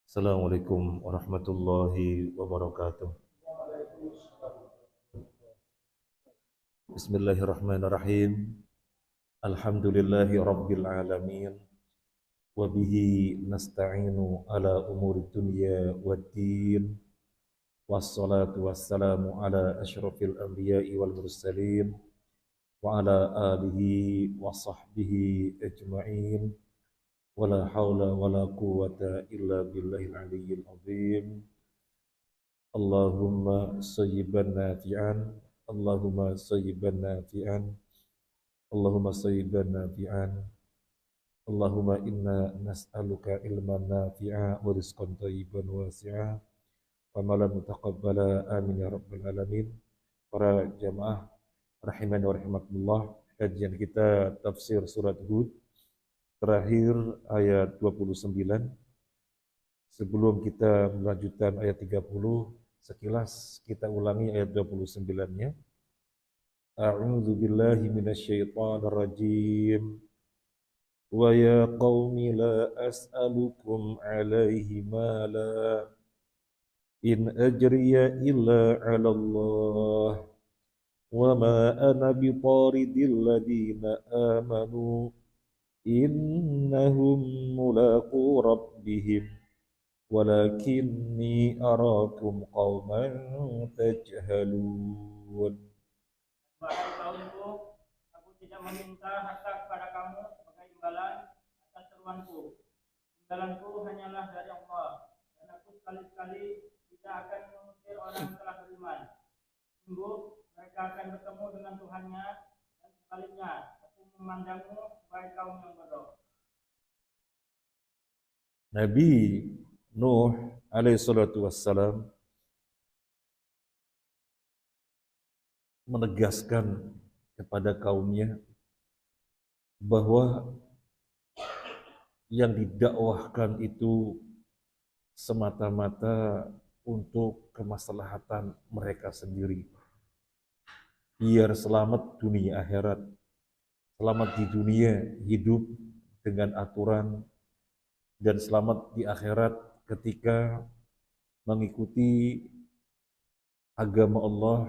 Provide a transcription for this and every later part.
Assalamualaikum warahmatullahi wabarakatuh. Bismillahirrahmanirrahim. Alhamdulillahi rabbil alamin. Wabihi nasta'inu ala umuri dunya waddin. Wassalatu wassalamu ala ashrafil anbiya'i wal mursalin. Wa ala alihi wa sahbihi ajma'in. Wala hawla wala quwwata illa billahil aliyyil azim. Allahumma sayyiban nafi'an, Allahumma sayyiban nafi'an, Allahumma sayyiban nafi'an, Allahumma inna nas'aluka ilman nafi'a wa rizqan thayyiban wasi'a wa amalan mutaqabbala amin ya rabbal alamin. Para jamaah rahimani wa rahimakumullah, kajian kita tafsir surat Hud terakhir ayat 29. Sebelum kita melanjutkan ayat 30, sekilas kita ulangi ayat 29-nya. A'udzu billahi minasyaitonir rajim. Wa ya qaumi la as'alukum 'alaihi mala in ajriya illa 'ala Allah wa ma ana bitaridil ladina amanu innahum mulaqu rabbihim walakinni arakum qauman tajhalun. Wahai kaumku, aku tidak meminta harta kepada kamu sebagai imbalan atas seruanku. Imbalanku hanyalah dari Allah, dan aku sekali-sekali tidak akan mengusir orang yang telah beriman. Sungguh, mereka akan bertemu dengan Tuhannya, dan sebaliknya, aku memandangmu sebagai kaum yang bodoh. Nabi Nuh alaihi salatu wassalam menegaskan kepada kaumnya bahwa yang didakwahkan itu semata-mata untuk kemaslahatan mereka sendiri. Biar selamat dunia akhirat, selamat di dunia hidup dengan aturan, dan selamat di akhirat ketika mengikuti agama Allah,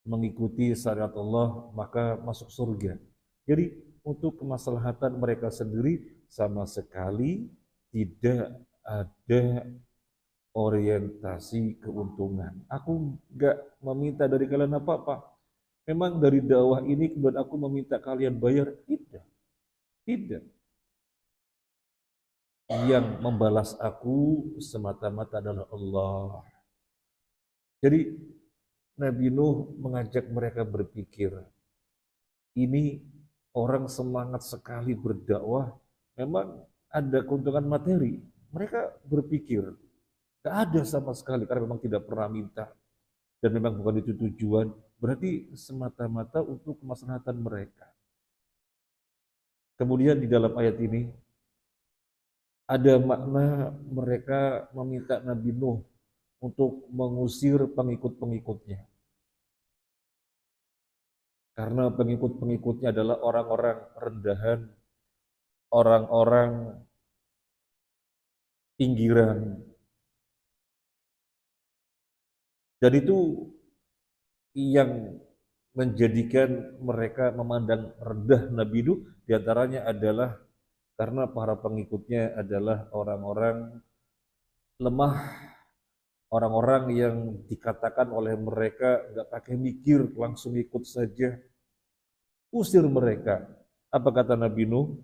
mengikuti syariat Allah, maka masuk surga. Jadi untuk kemaslahatan mereka sendiri sama sekali tidak ada orientasi keuntungan. Aku nggak meminta dari kalian apa-apa. Memang dari dakwah ini kemudian aku meminta kalian bayar? Tidak. Tidak. Yang membalas aku semata-mata adalah Allah. Jadi Nabi Nuh mengajak mereka berpikir, ini orang semangat sekali berdakwah, memang ada keuntungan materi. Mereka berpikir, gak ada sama sekali, karena memang tidak pernah minta, dan memang bukan itu tujuan, berarti semata-mata untuk kemaslahatan mereka. Kemudian di dalam ayat ini, ada makna mereka meminta Nabi Nuh untuk mengusir pengikut-pengikutnya. Karena pengikut-pengikutnya adalah orang-orang rendahan, orang-orang pinggiran. Dan itu yang menjadikan mereka memandang rendah Nabi Nuh, diantaranya adalah karena para pengikutnya adalah orang-orang lemah, orang-orang yang dikatakan oleh mereka nggak pakai mikir, langsung ikut saja. Usir mereka. Apa kata Nabi Nuh?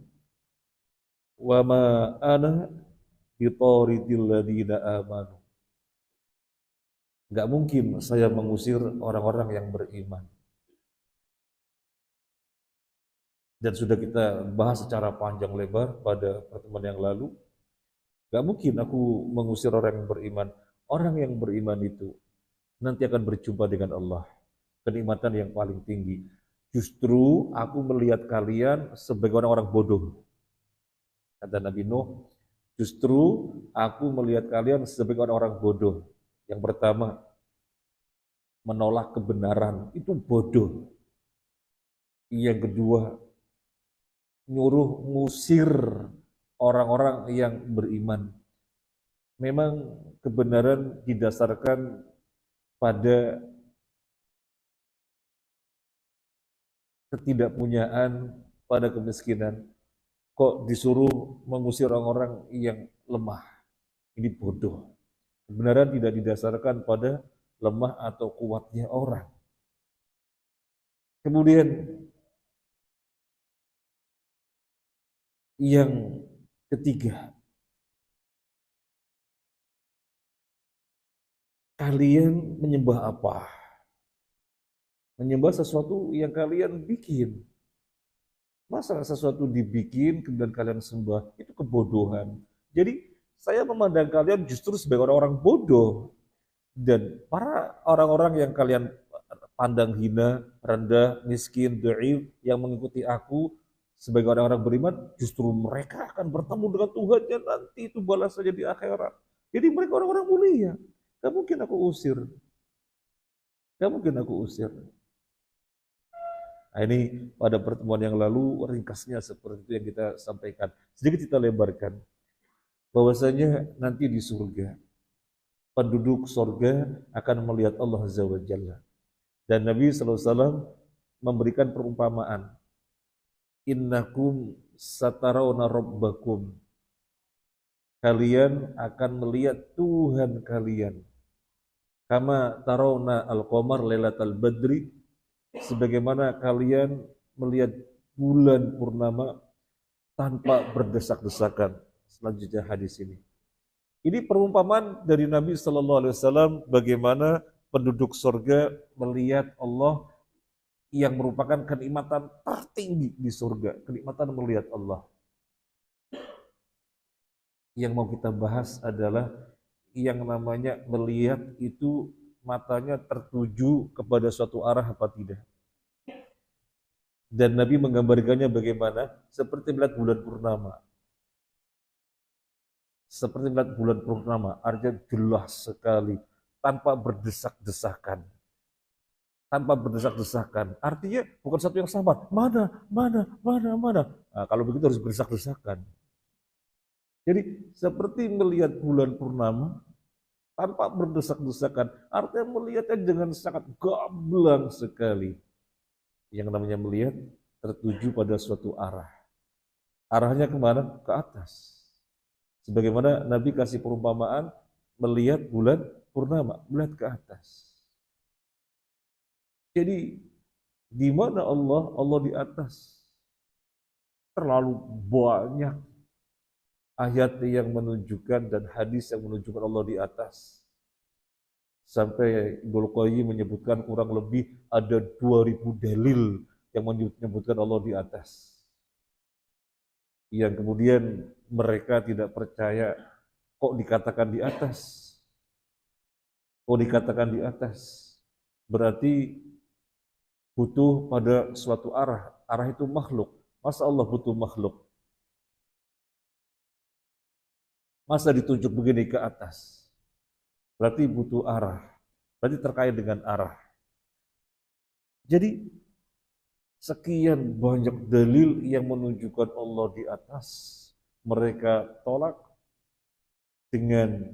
Wa ma ana bitaridil ladina amanu. Nggak mungkin saya mengusir orang-orang yang beriman. Dan sudah kita bahas secara panjang lebar pada pertemuan yang lalu. Nggak mungkin aku mengusir orang yang beriman. Orang yang beriman itu nanti akan berjumpa dengan Allah. Kenikmatan yang paling tinggi. Justru aku melihat kalian sebagai orang-orang bodoh. Kata Nabi Nuh, justru aku melihat kalian sebagai orang-orang bodoh. Yang pertama, menolak kebenaran, itu bodoh. Yang kedua, nyuruh ngusir orang-orang yang beriman. memang kebenaran didasarkan pada ketidakpunyaan, pada kemiskinan. Kok disuruh mengusir orang-orang yang lemah? Ini bodoh. Kebenaran tidak didasarkan pada lemah atau kuatnya orang. Kemudian yang ketiga, kalian menyembah apa? Menyembah sesuatu yang kalian bikin. Masa sesuatu dibikin kemudian kalian sembah? Itu kebodohan. Jadi saya memandang kalian justru sebagai orang-orang bodoh. Dan para orang-orang yang kalian pandang hina, rendah, miskin, dhaif, yang mengikuti aku sebagai orang-orang beriman, justru mereka akan bertemu dengan Tuhannya nanti, itu balas saja di akhirat. Jadi mereka orang-orang mulia. Gak mungkin aku usir. Gak mungkin aku usir. Nah, ini pada pertemuan yang lalu ringkasnya seperti itu yang kita sampaikan. Sedikit kita lebarkan. Bahwasanya nanti di surga, penduduk surga akan melihat Allah Azza wa Jalla. Dan Nabi SAW memberikan perumpamaan. Innakum satarawna rabbakum. Kalian akan melihat Tuhan kalian. Kama tarawna al-qamar lailatal badri. Sebagaimana kalian melihat bulan purnama tanpa berdesak-desakan. Selanjutnya hadis ini. Ini perumpamaan dari Nabi Sallallahu Alaihi Wasallam bagaimana penduduk surga melihat Allah yang merupakan kenikmatan tertinggi di surga, kenikmatan melihat Allah. Yang mau kita bahas adalah yang namanya melihat itu matanya tertuju kepada suatu arah apa tidak. Dan Nabi menggambarkannya bagaimana? Seperti melihat bulan purnama. Seperti melihat bulan purnama, artinya jelas sekali, tanpa berdesak-desakan. Tanpa berdesak-desakan. Artinya bukan satu yang sama. Mana. Nah, kalau begitu harus berdesak-desakan. Jadi seperti melihat bulan purnama, tanpa berdesak-desakan. Artinya melihatnya dengan sangat gamblang sekali. Yang namanya melihat tertuju pada suatu arah. Arahnya kemana? Ke atas. Sebagaimana Nabi kasih perumpamaan melihat bulan purnama, melihat ke atas. Jadi di mana Allah? Allah di atas. Terlalu banyak ayat yang menunjukkan dan hadis yang menunjukkan Allah di atas. Sampai Ibnu Qayyim menyebutkan kurang lebih ada 2000 dalil yang menyebutkan Allah di atas. Yang kemudian mereka tidak percaya, kok dikatakan di atas? Kok dikatakan di atas? Berarti butuh pada suatu arah. Arah itu makhluk. Masa Allah butuh makhluk? Masa ditunjuk begini ke atas? Berarti butuh arah. Berarti terkait dengan arah. Jadi sekian banyak dalil yang menunjukkan Allah di atas. Mereka tolak dengan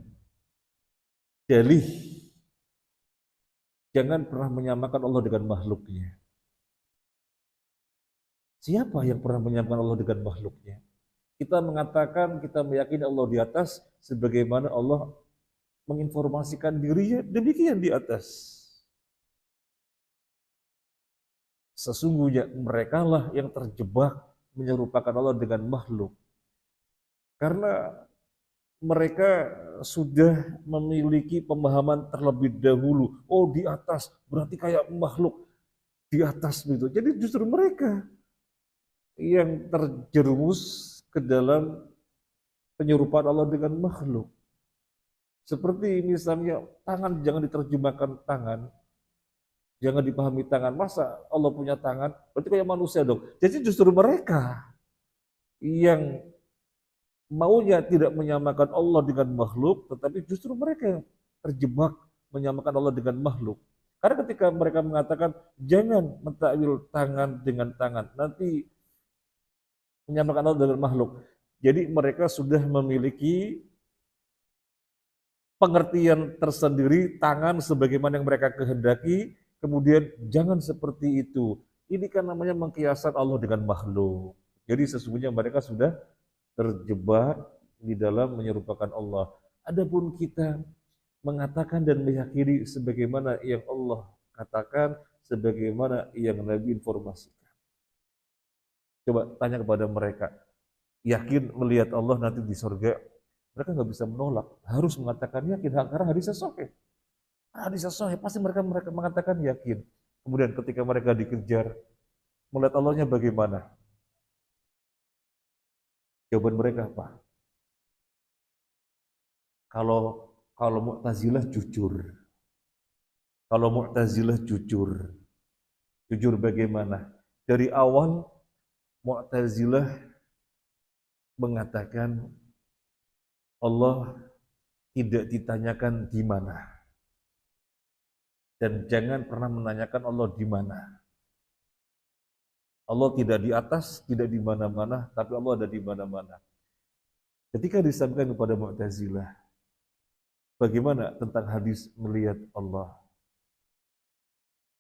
dalih. Jangan pernah menyamakan Allah dengan makhluknya. Siapa yang pernah menyamakan Allah dengan makhluknya? Kita mengatakan, kita meyakini Allah di atas sebagaimana Allah menginformasikan dirinya demikian di atas. Sesungguhnya merekalah yang terjebak menyerupakan Allah dengan makhluk. Karena mereka sudah memiliki pemahaman terlebih dahulu. Oh, di atas, berarti kayak makhluk di atas gitu. Jadi justru mereka yang terjerumus ke dalam penyerupaan Allah dengan makhluk. Seperti misalnya tangan, jangan diterjemahkan tangan. Jangan dipahami tangan. Masa Allah punya tangan? Berarti kayak manusia dong. Jadi justru mereka yang maunya tidak menyamakan Allah dengan makhluk, tetapi justru mereka yang terjebak menyamakan Allah dengan makhluk. Karena ketika mereka mengatakan, jangan mentakwil tangan dengan tangan, nanti menyamakan Allah dengan makhluk. Jadi mereka sudah memiliki pengertian tersendiri, tangan sebagaimana yang mereka kehendaki, kemudian jangan seperti itu. Ini kan namanya mengkiaskan Allah dengan makhluk. Jadi sesungguhnya mereka sudah terjebak di dalam menyerupakan Allah. Adapun kita mengatakan dan meyakini sebagaimana yang Allah katakan, sebagaimana yang Nabi informasikan. Coba tanya kepada mereka, yakin melihat Allah nanti di surga? Mereka nggak bisa menolak, harus mengatakan yakin karena hadisnya sahih. Hadisnya sahih, pasti mereka mengatakan yakin. Kemudian ketika mereka dikejar, melihat Allahnya bagaimana? Jawaban mereka apa? Kalau Mu'tazilah jujur. Kalau Mu'tazilah jujur. Jujur bagaimana? Dari awal Mu'tazilah mengatakan Allah tidak ditanyakan di mana. Dan jangan pernah menanyakan Allah di mana. Allah tidak di atas, tidak di mana-mana, tapi Allah ada di mana-mana. Ketika disampaikan kepada Mu'tazilah, bagaimana tentang hadis melihat Allah?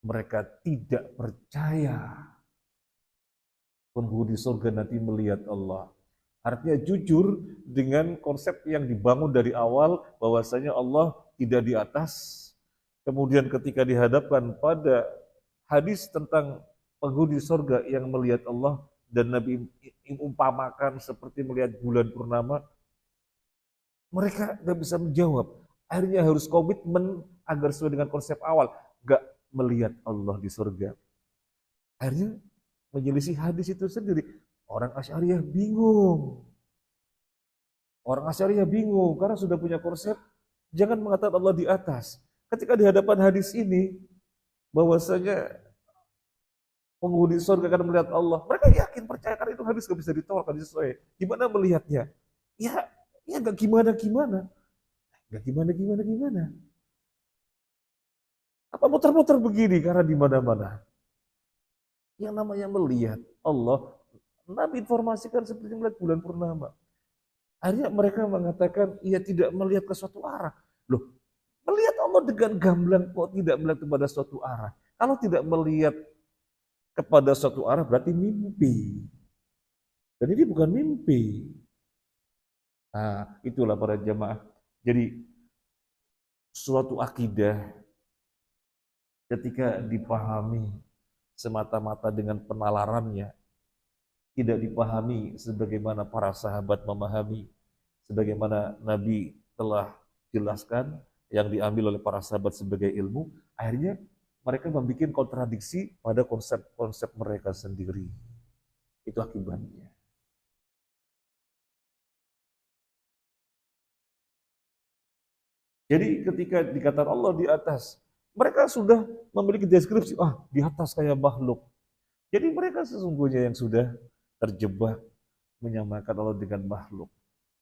Mereka tidak percaya penghuni surga nanti melihat Allah. Artinya jujur dengan konsep yang dibangun dari awal bahwasanya Allah tidak di atas. Kemudian ketika dihadapkan pada hadis tentang penghuni surga yang melihat Allah dan Nabi umpamakan seperti melihat bulan purnama, mereka nggak bisa menjawab. Akhirnya harus komitmen agar sesuai dengan konsep awal, nggak melihat Allah di surga. Akhirnya menyelisih hadis itu sendiri. Orang Asy'ariyah bingung. Orang Asy'ariyah bingung karena sudah punya konsep jangan mengatakan Allah di atas. Ketika di hadapan hadis ini bahwasanya penghuni surga akan melihat Allah, mereka yakin percaya karena itu hadis nggak bisa ditolak, hadis sesuai. Gimana melihatnya? Ya nggak gimana-gimana. Nggak gimana-gimana. Apa muter-muter begini karena di mana-mana. Yang namanya melihat Allah, Nabi informasikan seperti melihat bulan purnama. Akhirnya mereka mengatakan, ia tidak melihat ke suatu arah. Loh, melihat Allah dengan gamblang kok tidak melihat kepada suatu arah. Kalau tidak melihat kepada suatu arah berarti mimpi. Dan ini bukan mimpi. Nah, itulah para jamaah. Jadi, suatu akidah ketika dipahami semata-mata dengan penalarannya, tidak dipahami sebagaimana para sahabat memahami, sebagaimana Nabi telah jelaskan, yang diambil oleh para sahabat sebagai ilmu, akhirnya mereka membuat kontradiksi pada konsep-konsep mereka sendiri. Itu akibatnya. Jadi ketika dikatakan Allah di atas, mereka sudah memiliki deskripsi, di atas kayak makhluk. Jadi mereka sesungguhnya yang sudah terjebak menyamakan Allah dengan makhluk.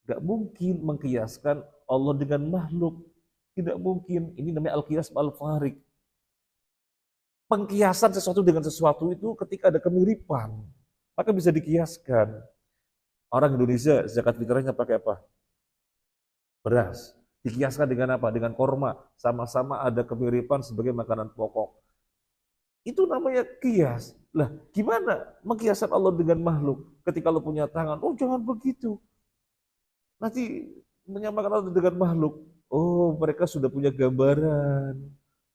Gak mungkin mengkiaskan Allah dengan makhluk. Tidak mungkin. Ini namanya al-qiyas al-farik. Pengkiasan sesuatu dengan sesuatu itu ketika ada kemiripan, maka bisa dikiaskan. Orang Indonesia zakat fitrahnya pakai apa? Beras. Dikiaskan dengan apa? Dengan korma. Sama-sama ada kemiripan sebagai makanan pokok. Itu namanya kias. Lah, gimana mengkiaskan Allah dengan makhluk? Ketika Allah punya tangan, jangan begitu. Nanti menyamakan Allah dengan makhluk. Mereka sudah punya gambaran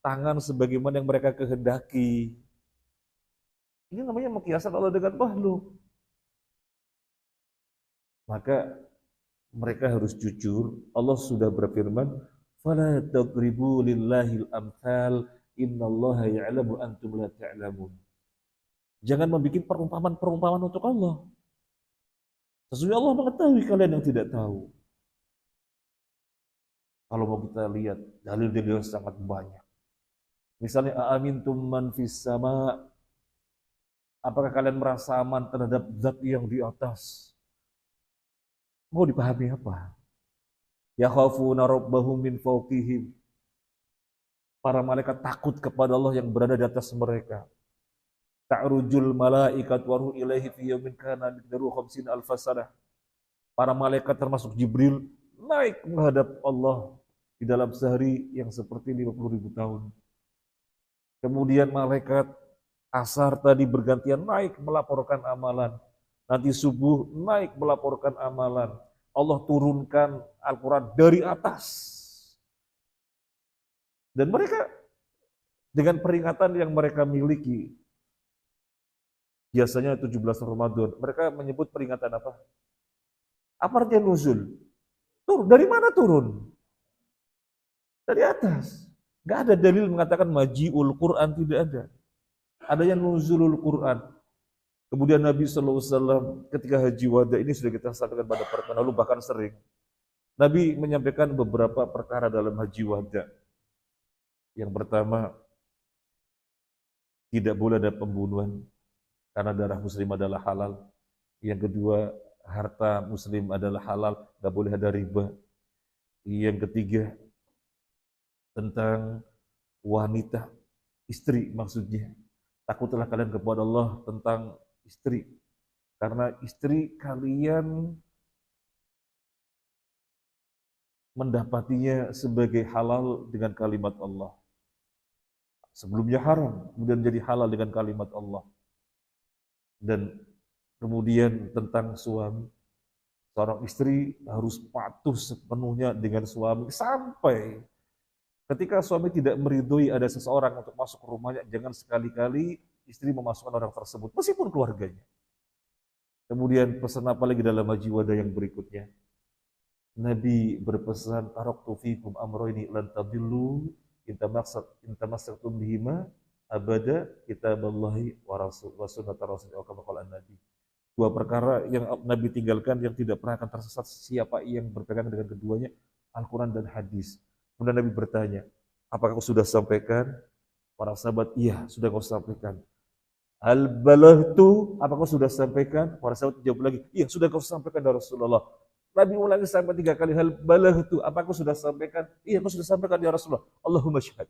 tangan sebagaimana yang mereka kehendaki. Ini namanya mengkiaskan Allah dengan makhluk. Maka mereka harus jujur. Allah sudah berfirman, "Fala tadribu lillahil amthal, innallaha ya'lamu antum la ta'lamun." Jangan membuat perumpamaan-perumpamaan untuk Allah. Sesungguhnya Allah mengetahui kalian yang tidak tahu. Kalau mau kita lihat, dalil-dalil sangat banyak. Misalnya, a'amintum man fis sama. Apakah kalian merasa aman terhadap zat yang di atas? Mau dipahami apa? Yakhafuna rabbahum min fawqihim. Para malaikat takut kepada Allah yang berada di atas mereka. Ta'rujul malaikat waruh ilaihi fi yaumin kana miqdaruhu 50,000 sanah. Para malaikat termasuk Jibril naik menghadap Allah di dalam sehari yang seperti 50.000 tahun. Kemudian malaikat asar tadi bergantian naik melaporkan amalan. Nanti subuh naik melaporkan amalan. Allah turunkan Al-Quran dari atas. Dan mereka dengan peringatan yang mereka miliki, biasanya 17 Ramadan, mereka menyebut peringatan apa? Apa artinya nuzul? Turun. Dari mana turun? Dari atas. Gak ada dalil mengatakan maji'ul Quran, tidak ada. Adanya nuzulul Quran. Kemudian Nabi SAW ketika haji wada, ini sudah kita sampaikan pada pertemuan lalu, bahkan sering. Nabi menyampaikan beberapa perkara dalam haji wada. Yang pertama, tidak boleh ada pembunuhan karena darah muslim adalah halal. Yang kedua, harta muslim adalah halal, tidak boleh ada riba. Yang ketiga, tentang wanita, istri maksudnya. Takutlah kalian kepada Allah tentang istri. Karena istri kalian mendapatinya sebagai halal dengan kalimat Allah. Sebelumnya haram, kemudian jadi halal dengan kalimat Allah. Dan kemudian tentang suami, seorang istri harus patuh sepenuhnya dengan suami sampai ketika suami tidak meridhoi ada seseorang untuk masuk ke rumahnya, jangan sekali-kali istri memasukkan orang tersebut, meskipun keluarganya. Kemudian pesan apa lagi dalam haji wada yang berikutnya? Nabi berpesan, taraktu fikum amroini lan tadillu intamasaktum bihima abada kitaballahi wa rasul wa sunnata rasul kama qala Nabi. Dua perkara yang Nabi tinggalkan yang tidak pernah akan tersesat siapa yang berpegang dengan keduanya, Al-Quran dan hadis. Kemudian Nabi bertanya, apakah kau sudah sampaikan? Para sahabat, iya, sudah kau sampaikan. Al-balahtu, apakah kau sudah sampaikan? Para sahabat jawab lagi, iya, sudah kau sampaikan ya Rasulullah. Nabi ulangi sampai 3 kali, hal balahtu, apa aku sudah sampaikan? Iya, aku sudah sampaikan ya Rasulullah. Allahumma syahad.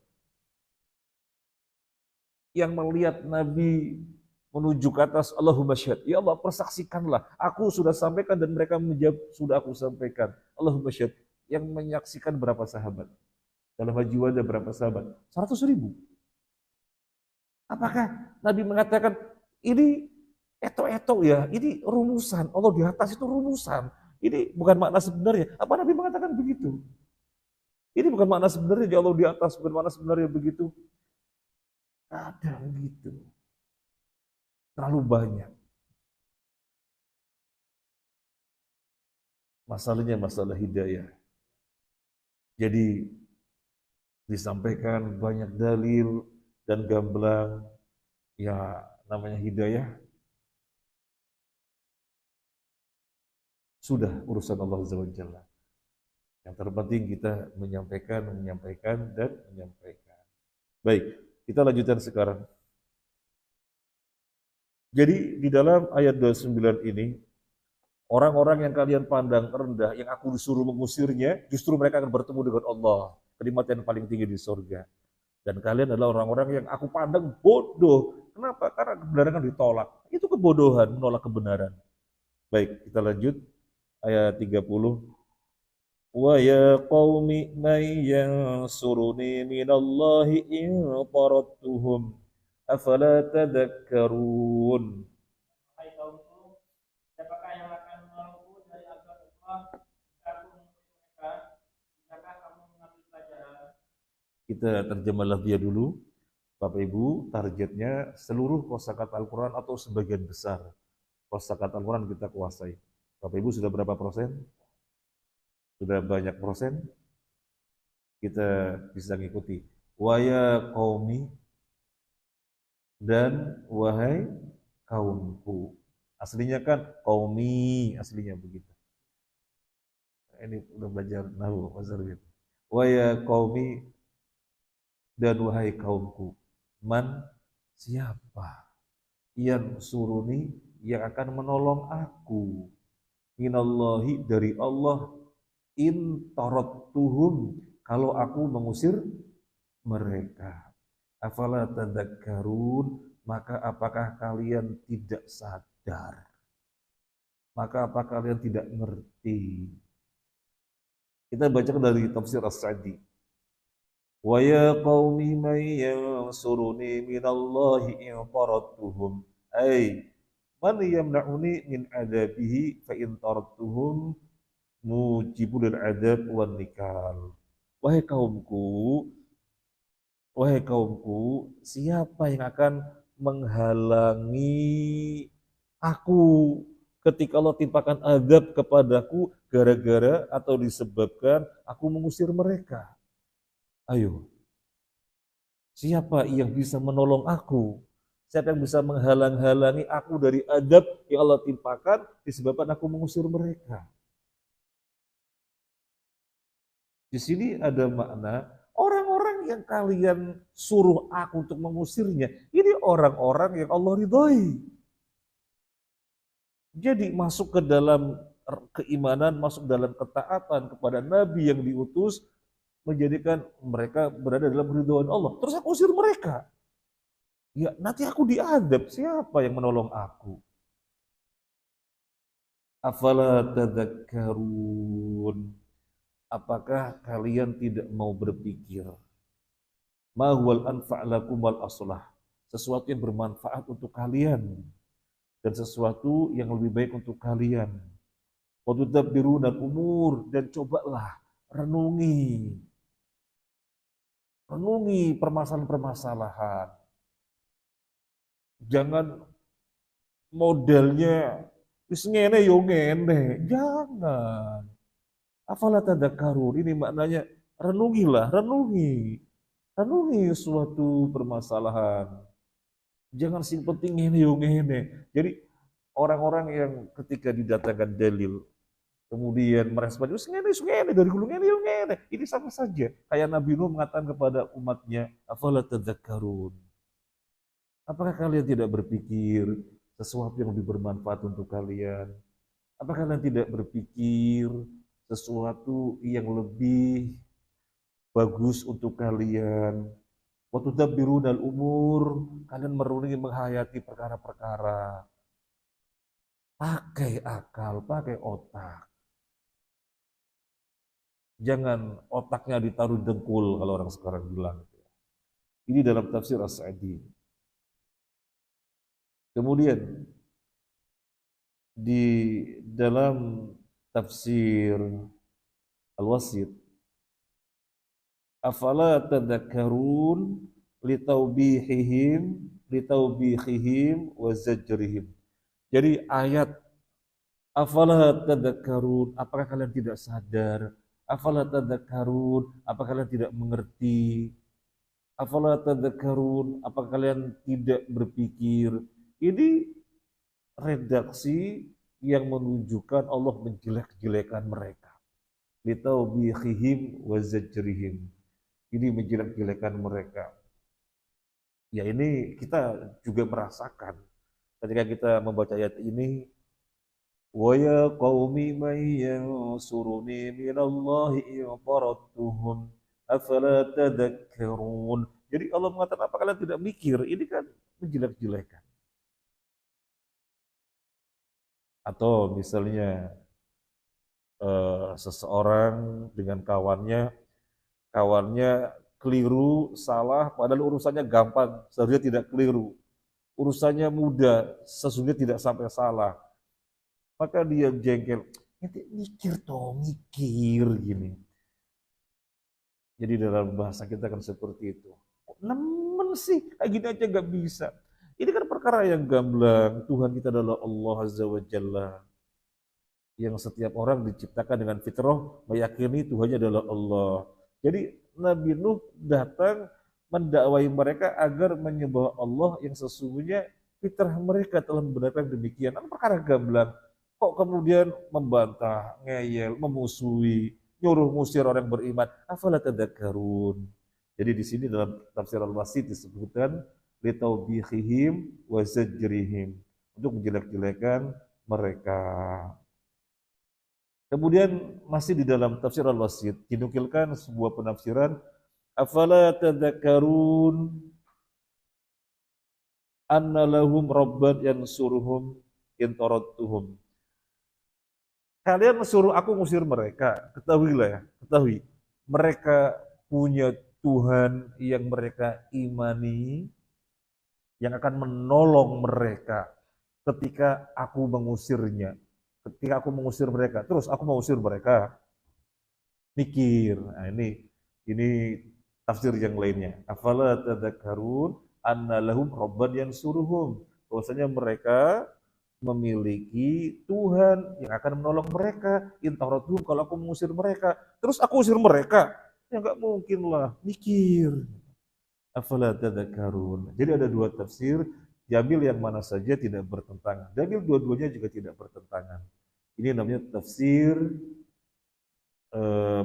Yang melihat Nabi menuju ke atas, Allahumma syahad. Ya Allah, persaksikanlah. Aku sudah sampaikan dan mereka menjawab, sudah aku sampaikan. Allahumma syahad. Yang menyaksikan berapa sahabat? Dalam haji wada berapa sahabat? 100.000. Apakah Nabi mengatakan, ini eto-eto ya, ini rumusan. Allah di atas itu rumusan. Ini bukan makna sebenarnya. Apa Nabi mengatakan begitu? Ini bukan makna sebenarnya, Allah di atas, bukan makna sebenarnya begitu. Ada begitu. Terlalu banyak. Masalahnya masalah hidayah. Jadi disampaikan banyak dalil dan gamblang, ya namanya hidayah. Sudah urusan Allah Azza wa Jalla. Yang terpenting kita menyampaikan, dan menyampaikan. Baik, kita lanjutkan sekarang. Jadi di dalam ayat 29 ini, orang-orang yang kalian pandang rendah, yang aku disuruh mengusirnya, justru mereka akan bertemu dengan Allah. Kenikmatan yang paling tinggi di surga. Dan kalian adalah orang-orang yang aku pandang bodoh. Kenapa? Karena kebenaran kan ditolak. Itu kebodohan, menolak kebenaran. Baik, kita lanjut. Ayat 30. Wa ya qaumi man yansuruni minallahi in tarattuhum afala tadhakkarun. Hai kaumku, siapakah yang akan menolongku dari azab Allah jika aku mengusir mereka? Bisakah kamu mengambil pelajaran? Kita terjemah dia dulu. Bapak Ibu, targetnya seluruh kosakata Al-Quran atau sebagian besar kosakata Al-Quran kita kuasai. Bapak Ibu sudah berapa persen? Sudah banyak persen? Kita bisa ngikuti. Wa ya qaumi, dan wahai kaumku. Aslinya kan qaumi, aslinya begitu. Ini udah belajar nahwu pasal gitu. Wa ya qaumi, dan wahai kaumku. Man, siapa? Yang suruni, yang akan menolong aku. Minallahi, dari Allah. In tarattuhum, kalau aku mengusir mereka. Afala tadakkarun, maka apakah kalian tidak sadar? Maka apakah kalian tidak ngerti? Kita bacakan dari tafsir As-Sa'di. Wa ya qaumi man yansuruni minallahi in taradtuhum. Ay, man yamna'uni min adabihi fa in taradtuhum mujibul adab wan nikal. Wahai kaumku, wahai kaumku, siapa yang akan menghalangi aku ketika Allah timpakan azab kepadaku gara-gara atau disebabkan aku mengusir mereka? Ayo, siapa yang bisa menolong aku? Siapa yang bisa menghalang-halangi aku dari azab yang Allah timpakan disebabkan aku mengusir mereka? Di sini ada makna orang-orang yang kalian suruh aku untuk mengusirnya, ini orang-orang yang Allah ridhoi. Jadi masuk ke dalam keimanan, masuk dalam ketaatan kepada Nabi yang diutus, menjadikan mereka berada dalam ridhoan Allah. Terus aku usir mereka. Ya nanti aku diadab, siapa yang menolong aku? Afala tadakkarun. Apakah kalian tidak mau berpikir? Ma huwal anfa'lakum wal aslah. Sesuatu yang bermanfaat untuk kalian dan sesuatu yang lebih baik untuk kalian. Wa tudabbiruna umur, dan cobalah renungi permasalahan-permasalahan. Jangan modelnya wis ngene yo ngene, jangan. Afala tadakkarun, ini maknanya renungi suatu permasalahan. Jangan sing penting ngene yo ngene. Jadi orang-orang yang ketika didatangkan dalil kemudian merespon wis ngene dari hulu ngene yo ngene. Ini sama saja kayak Nabi Nuh mengatakan kepada umatnya, afala tadakkarun. Apakah kalian tidak berpikir sesuatu yang lebih bermanfaat untuk kalian? Apakah kalian tidak berpikir sesuatu yang lebih bagus untuk kalian? Waktu tudabbirunal umur, kalian merunungi menghayati perkara-perkara. Pakai akal, pakai otak. Jangan otaknya ditaruh dengkul kalau orang sekarang bilang. Ini dalam tafsir As-Sa'di. Kemudian di dalam tafsir Al-Wasit, afala tadakkarun litaubihihim wa zajrihim. Jadi ayat afala tadakkarun, apakah kalian tidak sadar? Afala tadakkarun, apakah kalian tidak mengerti? Afala tadakkarun, apakah kalian tidak berpikir? Ini redaksi yang menunjukkan Allah menjelek-jelekan mereka. Litaubihihim wa zajrihim. Ini menjelek-jelekan mereka. Ya ini kita juga merasakan ketika kita membaca ayat ini, wa ya qaumi may yansuruni minallahi in taradtuhum afala tadakkarun. Jadi Allah mengatakan apa kalian tidak mikir? Ini kan menjelek-jelekan. Atau misalnya seseorang dengan kawannya keliru, salah, padahal urusannya gampang, seharusnya tidak keliru. Urusannya mudah, sesungguhnya tidak sampai salah. Maka dia jengkel, mikir gini. Jadi dalam bahasa kita kan seperti itu. Kok nemen sih, kayak gini aja gak bisa. Ini kan perkara yang gamblang. Tuhan kita adalah Allah Azza wa Jalla, yang setiap orang diciptakan dengan fitrah meyakini Tuhannya adalah Allah. Jadi Nabi Nuh datang mendakwai mereka agar menyembah Allah yang sesungguhnya fitrah mereka telah membenarkan demikian. Kan perkara gamblang. Kok kemudian membantah, ngeyel, memusuhi, nyuruh ngusir orang beriman? Afala tadakkarun. Jadi di sini dalam tafsir Al-Wasit disebutkan litaubihihim wa zajrihim, untuk menjelek-jelekan mereka. Kemudian masih di dalam tafsir Al-Wasit dinukilkan sebuah penafsiran, afala tadakkarun anna lahum rabban yansuruhum in taradtuhum. Kalian suruh aku ngusir mereka. Ketahuilah ya, ketahui. Mereka punya Tuhan yang mereka imani, yang akan menolong mereka ketika aku mengusirnya. Ketika aku mengusir mereka, terus aku mengusir mereka, mikir. Nah, ini tafsir yang lainnya. Afala tadzakarun anna lahum rabban yansuruhum. Bahwasanya mereka memiliki Tuhan yang akan menolong mereka. Intarotuhum, kalau aku mengusir mereka, terus aku usir mereka. Ya nggak mungkin lah, mikir. Afala tadzakarun. Jadi ada dua tafsir, diambil yang mana saja tidak bertentangan. Diambil dua-duanya juga tidak bertentangan. Ini namanya tafsir eh,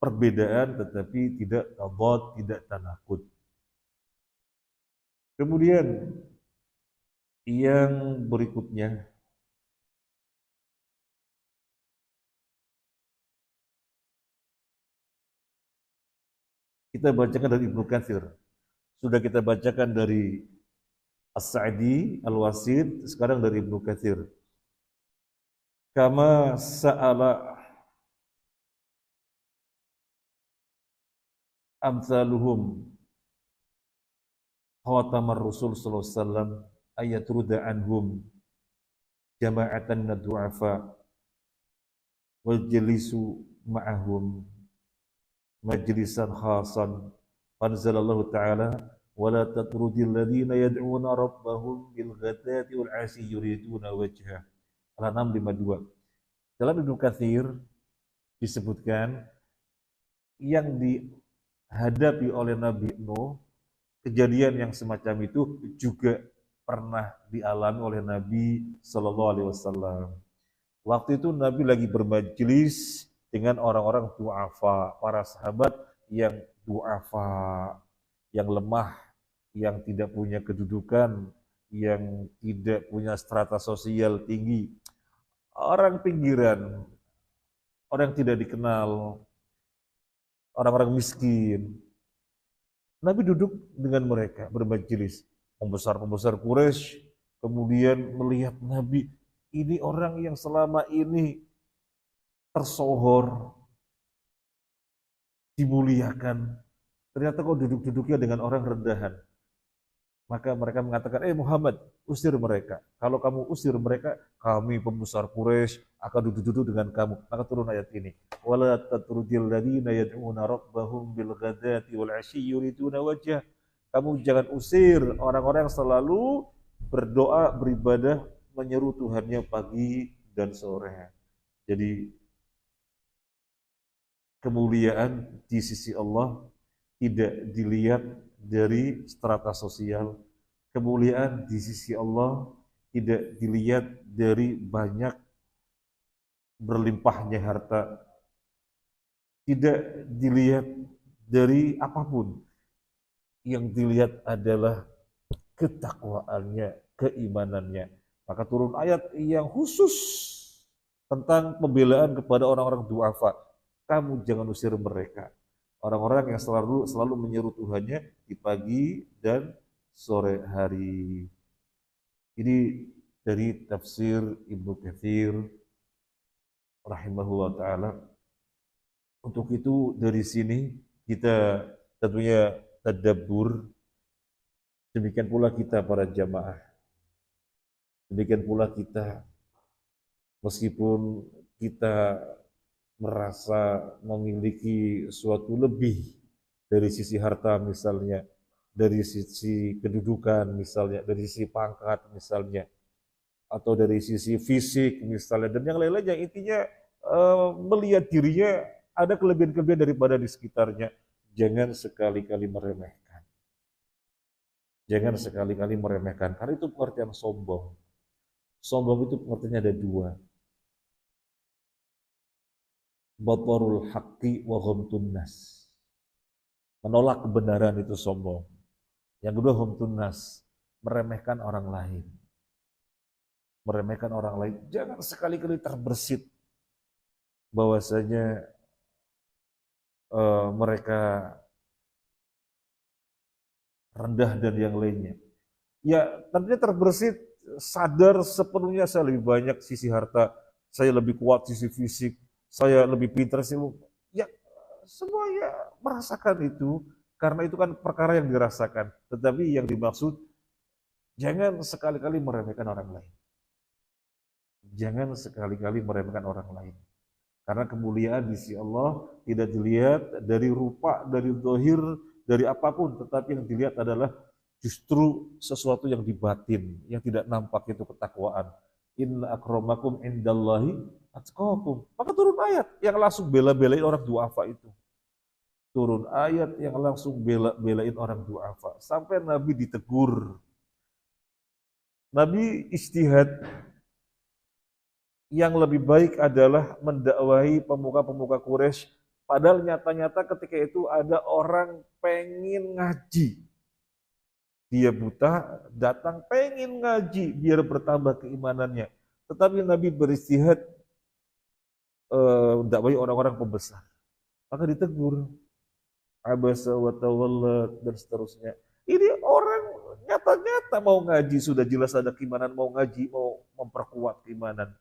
perbedaan tetapi tidak tabad, tidak tanakut. Kemudian yang berikutnya kita bacakan dari Ibnu Katsir. Sudah kita bacakan dari As-Sa'di, Al-Wasid, sekarang dari Ibnu Katsir. Kama sa'ala amsaluhum khatamar Rasul sallallahu alaihi wasallam ayatruda anhum jama'atan du'afa wal jalisu ma'ahum majlisan khasan. Anzalallahu ta'ala wala tatrudil ladzina yad'una rabbahum bil ghadati wal 'ashi yuriduna wajha. Al-An'am 52. Dalam Ibnu Katsir disebutkan yang dihadapi oleh Nabi Nuh, kejadian yang semacam itu juga pernah dialami oleh Nabi Shallallahu Alaihi Wasallam. Waktu itu Nabi lagi bermajlis dengan orang-orang du'afa, para sahabat yang du'afa, yang lemah, yang tidak punya kedudukan, yang tidak punya strata sosial tinggi, orang pinggiran, orang yang tidak dikenal, orang-orang miskin. Nabi duduk dengan mereka bermajelis. Pembesar-pembesar Quraisy kemudian melihat Nabi, ini orang yang selama ini tersohor, dimuliakan, ternyata kok duduk-duduknya dengan orang rendahan. Maka mereka mengatakan, Muhammad, usir mereka. Kalau kamu usir mereka, kami pembesar Quraisy akan duduk-duduk dengan kamu. Maka turun ayat ini. Wala tatrudil ladzina yad'una rabbahum bil ghadati wal 'ashyi yuriduna wajah. Kamu jangan usir orang-orang yang selalu berdoa, beribadah, menyeru Tuhannya pagi dan sore. Jadi kemuliaan di sisi Allah tidak dilihat dari strata sosial. Kemuliaan di sisi Allah tidak dilihat dari banyak berlimpahnya harta, tidak dilihat dari apapun. Yang dilihat adalah ketakwaannya, keimanannya. Maka turun ayat yang khusus tentang pembelaan kepada orang-orang du'afa. Kamu jangan usir mereka. Orang-orang yang selalu menyeru Tuhannya di pagi dan sore hari. Ini dari tafsir Ibnu Katsir rahimahullah ta'ala. Untuk itu dari sini kita tentunya tadabbur. Demikian pula kita para jamaah. Demikian pula kita, meskipun kita merasa memiliki suatu lebih dari sisi harta misalnya, dari sisi kedudukan misalnya, dari sisi pangkat misalnya, atau dari sisi fisik misalnya, dan yang lain-lain yang intinya melihat dirinya ada kelebihan-kelebihan daripada di sekitarnya. Jangan sekali-kali meremehkan. Jangan sekali-kali meremehkan, karena itu pengertian sombong. Sombong itu pengertiannya ada dua. Batarul haqqi wa ghamtun nas. Menolak kebenaran itu sombong. Yang kedua ghamtun nas, meremehkan orang lain. Meremehkan orang lain. Jangan sekali-kali terbersit bahwasanya mereka rendah dan yang lainnya. Ya, tentunya terbersit, sadar sepenuhnya saya lebih banyak sisi harta, saya lebih kuat sisi fisik, saya lebih pintar sih. Ya, semuanya merasakan itu, karena itu kan perkara yang dirasakan. Tetapi yang dimaksud, jangan sekali-kali meremehkan orang lain. Jangan sekali-kali meremehkan orang lain. Karena kemuliaan di sisi Allah tidak dilihat dari rupa, dari zahir, dari apapun, tetapi yang dilihat adalah justru sesuatu yang di batin, yang tidak nampak, itu ketakwaan. Inna akramakum indallahi atqakum. Maka turun ayat yang langsung bela-belain orang duafa itu. Turun ayat yang langsung bela-belain orang duafa. Sampai Nabi ditegur. Nabi istihad, yang lebih baik adalah mendakwahi pemuka-pemuka Quraisy. Padahal nyata-nyata ketika itu ada orang pengen ngaji. Dia buta, datang pengen ngaji biar bertambah keimanannya. Tetapi Nabi beristihad mendakwahi orang-orang pembesar. Maka ditegur. Abasa wa tawalla dan seterusnya. Ini orang nyata-nyata mau ngaji, sudah jelas ada keimanan, mau ngaji, mau memperkuat keimanan.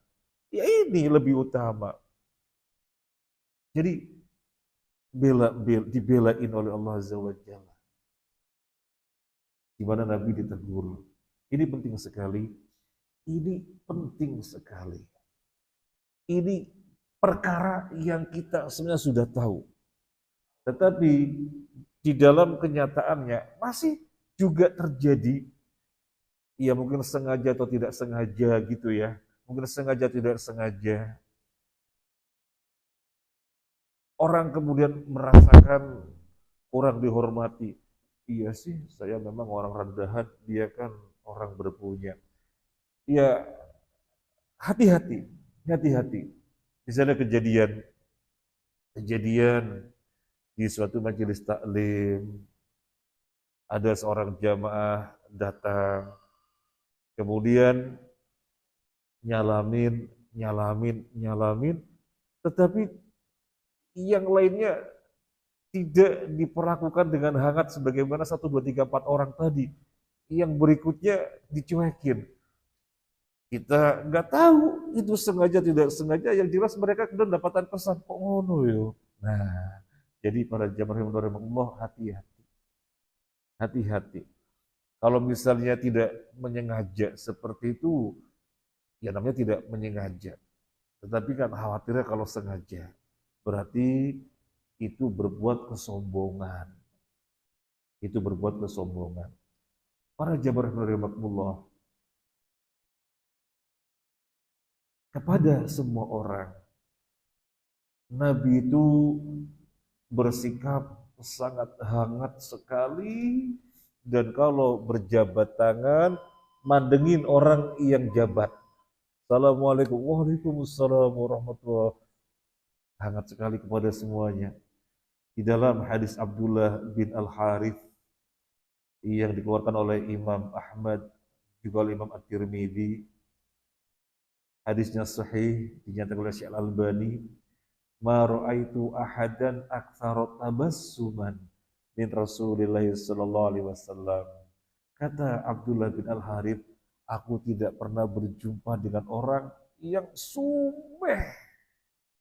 Ya ini lebih utama. Jadi dibelain oleh Allah Azza wa Jalla. Di mana Nabi ditegur. Ini penting sekali. Ini penting sekali. Ini perkara yang kita sebenarnya sudah tahu. Tetapi di dalam kenyataannya masih juga terjadi, ya mungkin sengaja atau tidak sengaja gitu ya. Mungkin sengaja tidak sengaja. Orang kemudian merasakan kurang dihormati. Iya sih, saya memang orang rendahan, dia kan orang berpunya. Ya, hati-hati, hati-hati. Misalnya kejadian di suatu majelis taklim, ada seorang jamaah datang, kemudian nyalamin, tetapi yang lainnya tidak diperlakukan dengan hangat sebagaimana 1, 2, 3, 4 orang tadi. Yang berikutnya dicuekin. Kita nggak tahu itu sengaja tidak sengaja, yang jelas mereka kemudian dapatkan pesan, kok ngono yo. Nah, jadi para jamaah Allah, hati-hati. Hati-hati. Kalau misalnya tidak menyengaja seperti itu, ya namanya tidak menyengaja. Tetapi kan khawatirnya kalau sengaja, berarti itu berbuat kesombongan. Itu berbuat kesombongan. Para jamaah rahimakumullah, kepada semua orang, Nabi itu bersikap sangat hangat sekali, dan kalau berjabat tangan, mandengin orang yang jabat. Assalamualaikum, waalaikumsalam warahmatullahi. Hangat sekali kepada semuanya. Di dalam hadis Abdullah bin Al-Harith yang dikeluarkan oleh Imam Ahmad, juga oleh Imam At-Tirmidzi, hadisnya sahih, dinyatakan oleh Syekh Al-Albani, ma ra'aitu ahadan aktsara tabassuman min Rasulillah sallallahu alaihi wasallam. Kata Abdullah bin Al-Harith, aku tidak pernah berjumpa dengan orang yang sumeh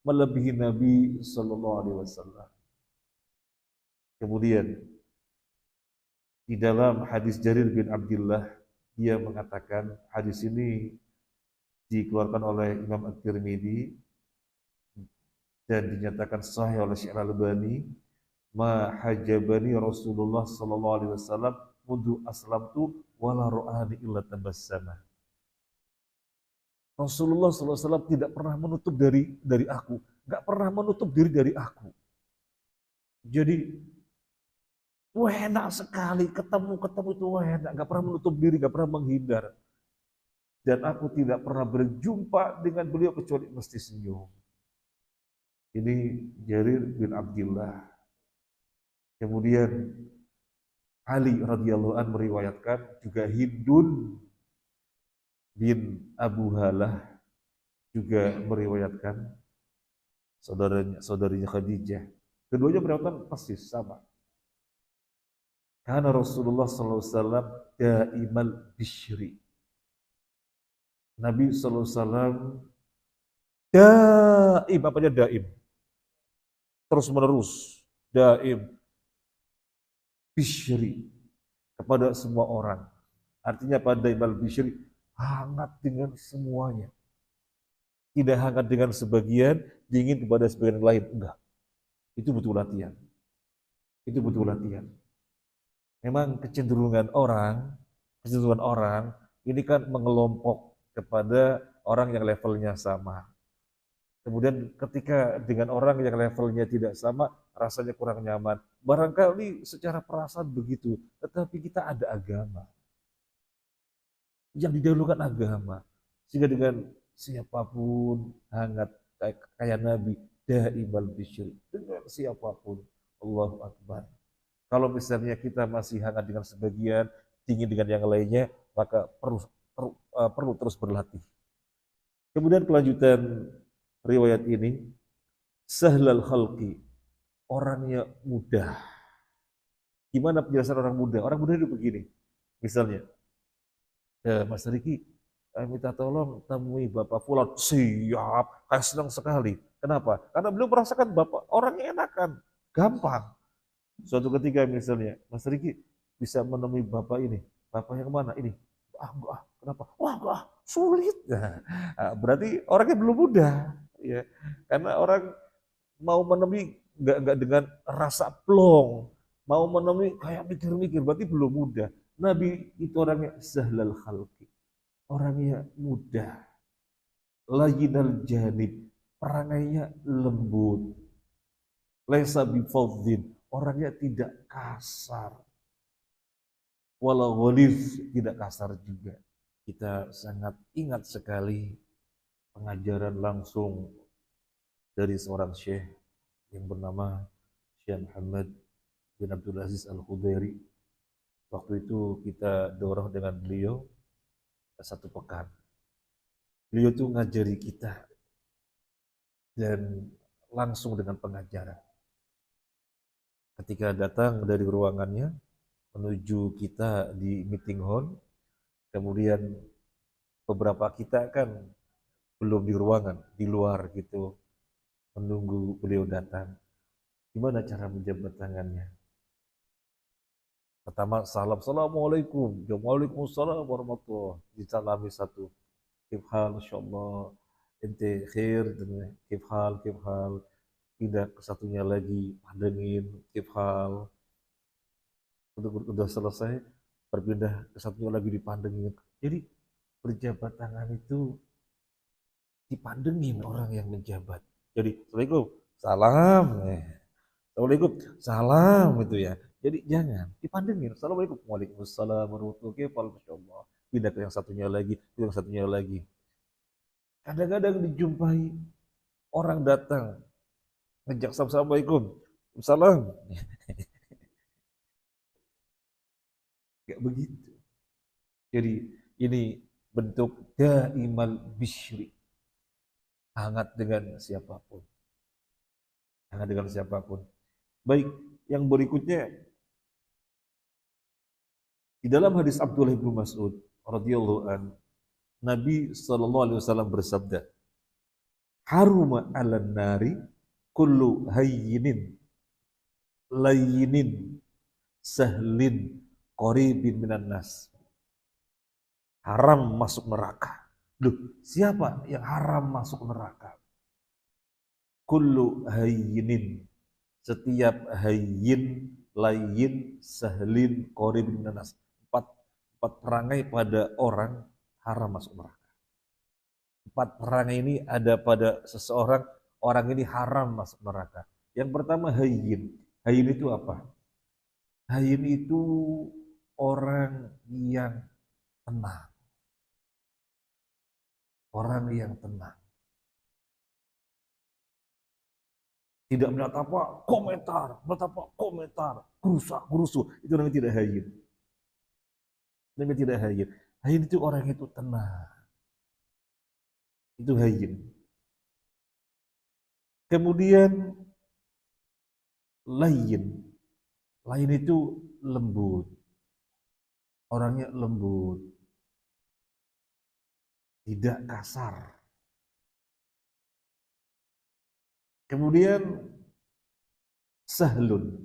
melebihi Nabi sallallahu alaihi wasallam. Kemudian di dalam hadis Jarir bin Abdullah, dia mengatakan, hadis ini dikeluarkan oleh Imam At-Tirmidzi dan dinyatakan sahih oleh Syekh Al-Albani, ma hajabani Rasulullah sallallahu alaihi wasallam mundu aslamtu wala ra'ani illa tabassama. Rasulullah sallallahu alaihi wasallam tidak pernah menutup dari aku, enggak pernah menutup diri dari aku. Jadi enak sekali ketemu itu enak, enggak pernah menutup diri, enggak pernah menghindar. Dan aku tidak pernah berjumpa dengan beliau kecuali mesti senyum. Ini Jarir bin Abdullah. Kemudian Ali radhiyallahu anhu meriwayatkan, juga Hindun bin Abu Halah juga meriwayatkan, saudarinya Khadijah. Keduanya meriwayatkan persis sama. Karena Rasulullah sallallahu alaihi wasallam daimal bisyri. Nabi sallallahu alaihi wasallam Daim, apanya daim? Terus menerus, daim, bisyri, kepada semua orang. Artinya pada imal bisyri, hangat dengan semuanya. Tidak hangat dengan sebagian, dingin kepada sebagian lain. Enggak. Itu butuh latihan. Itu butuh latihan. Memang kecenderungan orang ini kan mengelompok kepada orang yang levelnya sama. Kemudian ketika dengan orang yang levelnya tidak sama, rasanya kurang nyaman. Barangkali secara perasaan begitu, tetapi kita ada agama. Yang didahulukan agama. Sehingga dengan siapapun hangat kayak Nabi daimal bisyri, dengan siapapun. Allahu Akbar. Kalau misalnya kita masih hangat dengan sebagian, dingin dengan yang lainnya, maka perlu terus berlatih. Kemudian kelanjutan riwayat ini, sahlal khalqi, orangnya mudah. Gimana penjelasan orang muda? Orang muda itu begini, misalnya, Mas Riki, minta tolong temui Bapak Fulan. Siap, kayak senang sekali. Kenapa? Karena beliau merasakan Bapak orangnya enakan, gampang. Suatu ketika misalnya, Mas Riki bisa menemui Bapak ini. Bapak yang mana? Ini. Enggak, kenapa? Wah, enggak, sulit. Nah, berarti orangnya belum mudah. Ya. Karena orang mau menemui enggak dengan rasa plong. Mau menemui kayak mikir-mikir, berarti belum mudah. Nabi itu orangnya sahlal khalqi. Orangnya mudah. Layyinal janib. Perangainya lembut. Laisa bifadzin. Orangnya tidak kasar. Walau ghalidh, tidak kasar juga. Kita sangat ingat sekali pengajaran langsung dari seorang syekh yang bernama Syekh Muhammad bin Abdul Aziz Al-Khudairi. Waktu itu kita dorong dengan beliau 1 pekan. Beliau tuh ngajari kita dan langsung dengan pengajaran. Ketika datang dari ruangannya menuju kita di meeting hall, kemudian beberapa kita kan belum di ruangan, di luar gitu, menunggu beliau datang. Gimana cara menjabat tangannya? Pertama salam, assalamualaikum, waalaikumsalam warahmatullahi. Disalami satu, kifhal, insyaallah, ente khair, kifhal. Tidak, ke satunya lagi, pandengin, kifhal. Udah selesai, berpindah ke satunya lagi dipandengin. Jadi berjabat tangan itu dipandengin orang yang menjabat. Jadi assalamualaikum, salam, assalamualaikum, salam itu ya. Jadi jangan dipandengin. Assalamualaikum, waalaikumsalam warahmatullahi wabarakatuh. Pindah ke yang satunya lagi, ke yang satunya lagi. Kadang-kadang dijumpai orang datang ngejak assalamualaikum, salam. Gak begitu. Jadi ini bentuk daimal bisyri. Hangat dengan siapapun. Hangat dengan siapapun. Baik, yang berikutnya di dalam hadis Abdullah bin Mas'ud radhiyallahu an, Nabi sallallahu alaihi wasallam bersabda, "Haruma 'alan nari kullu hayyinin layyinin sahlin qaribin minan nas." Haram masuk neraka. Loh, siapa yang haram masuk neraka? Kullu hayyinin, setiap hayyin, layyin, sahlin, qaribin minan nas. Empat perangai pada orang haram masuk neraka. 4 perangai ini ada pada seseorang, orang ini haram masuk neraka. Yang pertama hayyin. Hayyin itu apa? Hayyin itu orang yang tenang. Orang yang tenang. Tidak melihat apa, komentar, gerusa, itu namanya tidak hayyin. Namanya tidak hayyin. Hayyin itu orang itu tenang. Itu hayyin. Kemudian layyin. Layyin itu lembut. Orangnya lembut. Tidak kasar. Kemudian sahlun.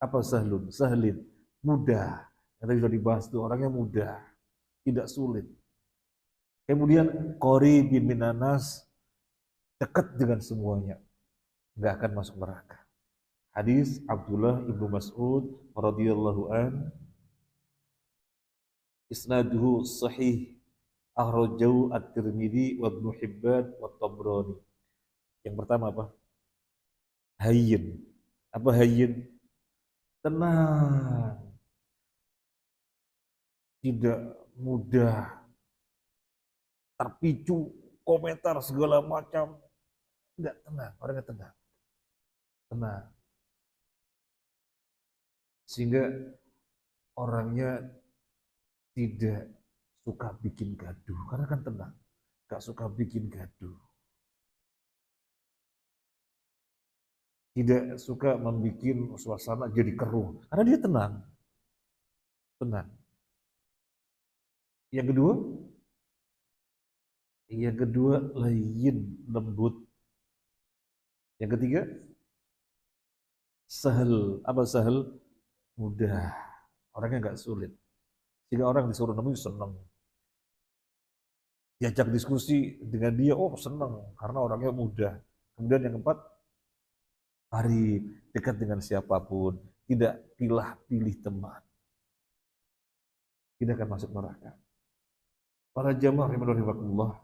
Apa sahlun? Sahlin. Mudah. Yang tadi sudah dibahas itu orangnya mudah, tidak sulit. Kemudian qaribin minanas, dekat dengan semuanya, nggak akan masuk neraka. Hadis Abdullah ibnu Mas'ud radhiyallahu an, isnaduhu sahih, akhrajahu at-Tirmidzi wa Ibnu Hibban wa Tabrani. Yang pertama apa? Hayyin. Apa hayyin? Tenang, tidak mudah terpicu komentar segala macam. Enggak, tenang, orangnya tenang. Tenang. Sehingga orangnya tidak suka bikin gaduh, karena kan tenang. Gak suka bikin gaduh. Tidak suka membuat suasana jadi keruh, karena dia tenang. Tenang. Yang kedua layyin, lembut. Yang ketiga sahal. Apa sahal? Mudah. Orangnya nggak sulit. Sehingga orang disuruh Nabi senang. Diajak diskusi dengan dia, oh senang karena orangnya mudah. Kemudian yang keempat, arif, dekat dengan siapapun, tidak pilih teman. Tidak akan masuk neraka. Para jamaah rahimakumullah,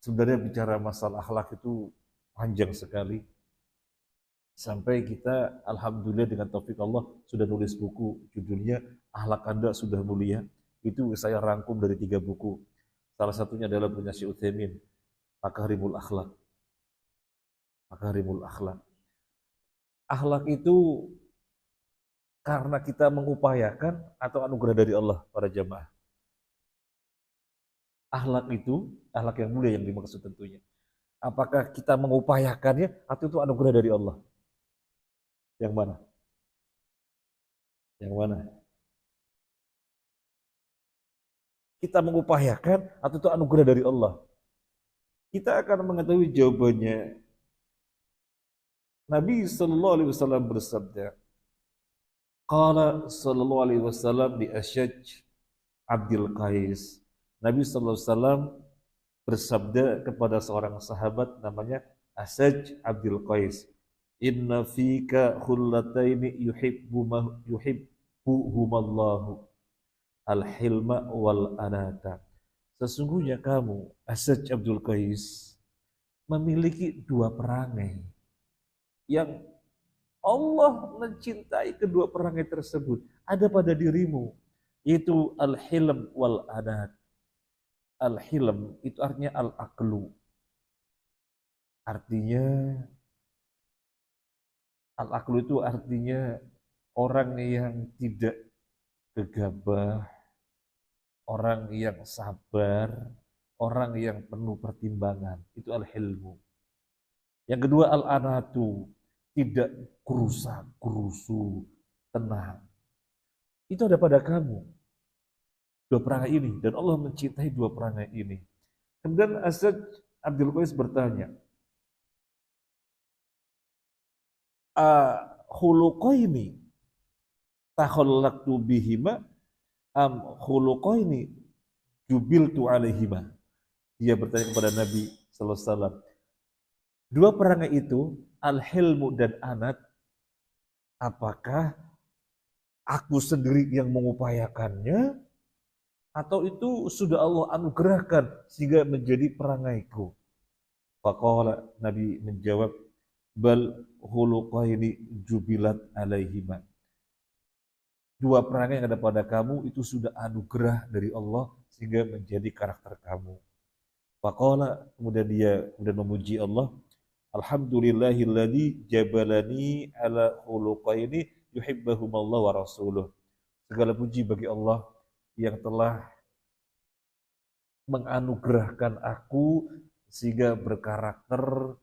sebenarnya bicara masalah akhlak itu panjang sekali. Sampai kita alhamdulillah dengan taufik Allah sudah nulis buku judulnya Akhlak Anda Sudah Mulia. Itu saya rangkum dari 3 buku. Salah satunya adalah punya Syekh Utsaimin, Makarimul Akhlak. Makarimul Akhlak. Akhlak itu karena kita mengupayakan atau anugerah dari Allah para jamaah. Akhlak itu, akhlak yang mulia yang dimaksud tentunya. Apakah kita mengupayakannya atau itu anugerah dari Allah? Yang mana? Yang mana? Kita mengupayakan atau itu anugerah dari Allah? Kita akan mengetahui jawabannya. Nabi sallallahu alaihi wasallam bersabda, qala sallallahu alaihi wasallam di Asyaj Abdul Qais. Nabi sallallahu alaihi wasallam bersabda kepada seorang sahabat namanya Asyaj Abdul Qais, inna fika khullataini yuhibbuhumallahu al-hilma wal anata. Sesungguhnya kamu Asyaj Abdul Qais memiliki 2 perangai yang Allah mencintai kedua perangai tersebut ada pada dirimu, yaitu al-hilm wal anat. Al-hilm itu artinya al-aqlu. Artinya al-aqlu itu artinya orang yang tidak gegabah, orang yang sabar, orang yang penuh pertimbangan. Itu al-hilmu. Yang kedua al-anatu, tidak gerusa-gerusu, tenang. Itu ada pada kamu. 2 perangai ini, dan Allah mencintai 2 perangai ini. Kemudian Asyaj Abdul Qais bertanya, khuluqaini takhallaqtu bihima am khuluqaini jubiltu alaihima. Dia bertanya kepada Nabi sallallahu alaihi wasallam, 2 perangai itu, al-hilmu dan anat, apakah aku sendiri yang mengupayakannya atau itu sudah Allah anugerahkan sehingga menjadi perangaiku? Faqala, Nabi menjawab, bal khuluqaini jubilat alaihima. 2 perangai yang ada pada kamu itu sudah anugerah dari Allah sehingga menjadi karakter kamu. Faqala, kemudian dia memuji Allah, alhamdulillahilladzi jabalani ala khuluqaini yuhibbuhumallahu wa rasuluh. Segala puji bagi Allah yang telah menganugerahkan aku sehingga berkarakter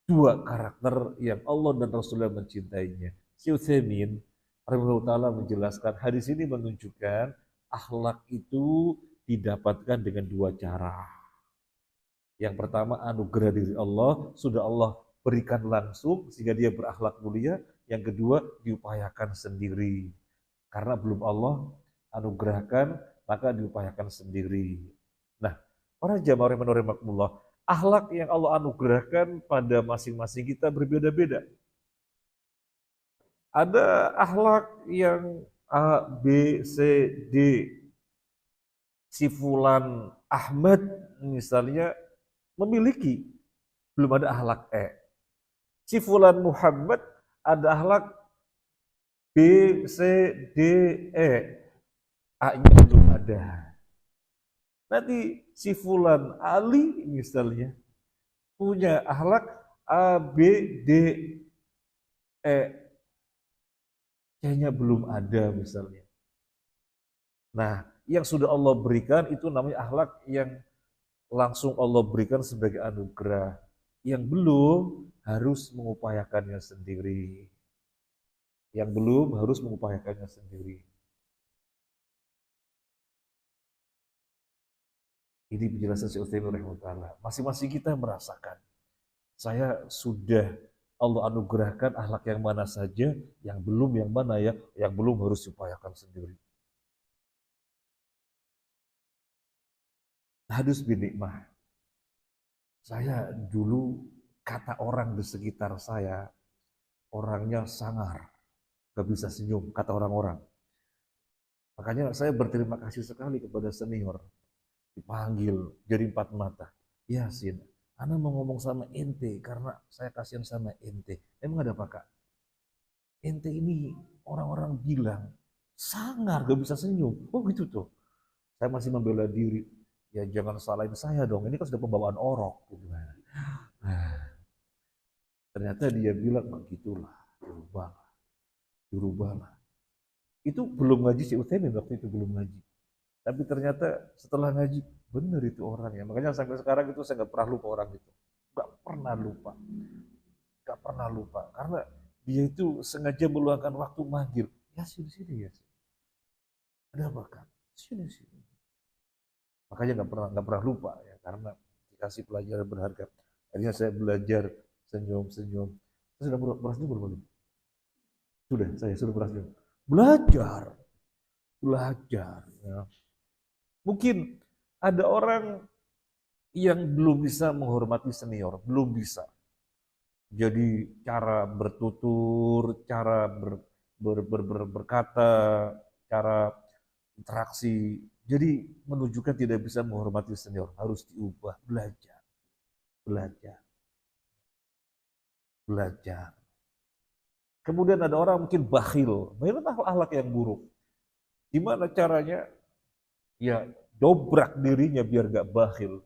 2 karakter yang Allah dan Rasulullah mencintainya. Syekh Utsaimin rahimahullah ta'ala menjelaskan hadis ini menunjukkan akhlak itu didapatkan dengan 2 cara. Yang pertama anugerah dari Allah, sudah Allah berikan langsung sehingga dia berakhlak mulia. Yang kedua, diupayakan sendiri. Karena belum Allah anugerahkan, maka diupayakan sendiri. Nah, para jamaah rahimakumullah, akhlak yang Allah anugerahkan pada masing-masing kita berbeda-beda. Ada akhlak yang A, B, C, D. Si Fulan Ahmad misalnya memiliki, belum ada akhlak E. Si Fulan Muhammad ada akhlak B, C, D, E. A-nya belum ada. Nanti si Fulan Ali misalnya punya akhlak A, B, D, E. Kayaknya belum ada misalnya. Nah, yang sudah Allah berikan itu namanya akhlak yang langsung Allah berikan sebagai anugerah. Yang belum harus mengupayakannya sendiri. Yang belum harus mengupayakannya sendiri. Ini penjelasan Syekh Utsaimin rahimahullah. Masing-masing kita merasakan. Saya sudah Allah anugerahkan akhlak yang mana saja, yang belum yang mana ya, yang belum harus diupayakan sendiri. Hadus bin nikmah. Saya dulu kata orang di sekitar saya, orangnya sangar, gak bisa senyum, kata orang-orang. Makanya saya berterima kasih sekali kepada senior. Dipanggil jadi empat mata. Yasin, Ana mau ngomong sama ente karena saya kasihan sama ente. Emang ada apa kak? Ente ini orang-orang bilang sangar, gak bisa senyum. Oh gitu tuh. Saya masih membela diri. Ya jangan salahin saya dong. Ini kan sudah pembawaan orok. Gitu. Nah, ternyata dia bilang begitulah, dirubahlah. Itu belum ngaji Syekh Utsaimin waktu itu belum ngaji. Tapi ternyata setelah ngaji benar itu orangnya. Makanya sampai sekarang itu saya nggak pernah lupa orang itu. Nggak pernah lupa. Nggak pernah lupa. Karena dia itu sengaja meluangkan waktu manggil. Ya sini ya. Ada apa kan? Sini. Makanya nggak pernah lupa ya. Karena dikasih pelajaran berharga. Akhirnya saya belajar senyum. Saya sudah berhasil belum? Saya sudah berhasil. Belajar. Ya. Mungkin ada orang yang belum bisa menghormati senior, belum bisa. Jadi cara bertutur, cara berkata, cara interaksi, jadi menunjukkan tidak bisa menghormati senior, harus diubah, belajar. Kemudian ada orang mungkin bakhil itu akhlak yang buruk. Gimana caranya? Ya dobrak dirinya biar gak bakhil.